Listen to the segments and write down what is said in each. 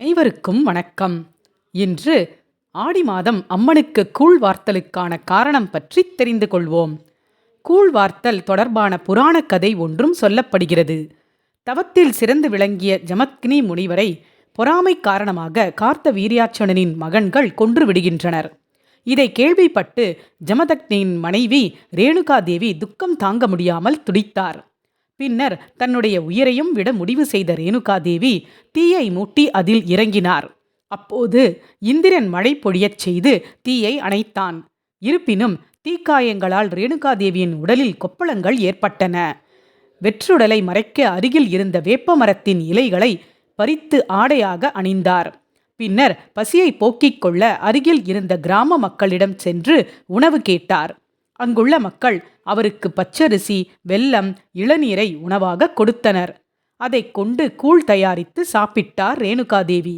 அனைவருக்கும் வணக்கம். இன்று ஆடி மாதம் அம்மனுக்கு கூழ் வார்த்தலுக்கான காரணம் பற்றி தெரிந்து கொள்வோம். கூழ் வார்த்தல் தொடர்பான புராண கதை ஒன்றும் சொல்லப்படுகிறது. தவத்தில் சிறந்து விளங்கிய ஜமத்கினி முனிவரை பொறாமை காரணமாக கார்த்த வீரியாட்சணனின் மகன்கள் கொன்று விடுகின்றனர். இதை கேள்விப்பட்டு ஜமதக்னியின் மனைவி ரேணுகாதேவி துக்கம் தாங்க முடியாமல் துடித்தார். பின்னர் தன்னுடைய உயிரையும் விட முடிவு செய்த ரேணுகாதேவி தீயை மூட்டி அதில் இறங்கினார். அப்போது இந்திரன் மழை பொழியச் செய்து தீயை அணைத்தான். இருப்பினும் தீக்காயங்களால் ரேணுகாதேவியின் உடலில் கொப்பளங்கள் ஏற்பட்டன. வெற்றுடலை மறைக்க அருகில் இருந்த வேப்ப மரத்தின் இலைகளை பறித்து ஆடையாக அணிந்தார். பின்னர் பசியை போக்கிக் கொள்ள அருகில் இருந்த கிராம மக்களிடம் சென்று உணவு கேட்டார். அங்குள்ள மக்கள் அவருக்கு பச்சரிசி, வெல்லம், இளநீரை உணவாக கொடுத்தனர். அதை கொண்டு கூழ் தயாரித்து சாப்பிட்டார் ரேணுகாதேவி.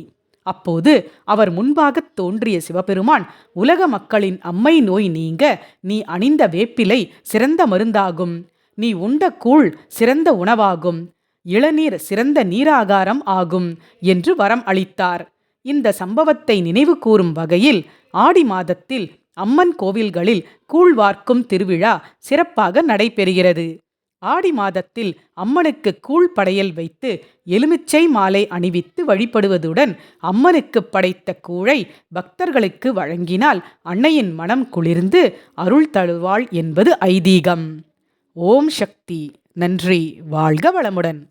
அப்போது அவர் முன்பாக தோன்றிய சிவபெருமான், உலக மக்களின் அம்மை நோய் நீங்க நீ அணிந்த வேப்பிலை சிறந்த மருந்தாகும், நீ உண்ட கூழ் சிறந்த உணவாகும், இளநீர் சிறந்த நீராகாரம் ஆகும் என்று வரம் அளித்தார். இந்த சம்பவத்தை நினைவு கூறும் வகையில் ஆடி மாதத்தில் அம்மன் கோவில்களில் கூழ் வார்க்கும் திருவிழா சிறப்பாக நடைபெறுகிறது. ஆடி மாதத்தில் அம்மனுக்கு கூழ் படையல் வைத்து எலுமிச்சை மாலை அணிவித்து வழிபடுவதுடன் அம்மனுக்கு படைத்த கூழை பக்தர்களுக்கு வழங்கினால் அன்னையின் மனம் குளிர்ந்து அருள் தருவாள் என்பது ஐதீகம். ஓம் சக்தி. நன்றி. வாழ்க வளமுடன்.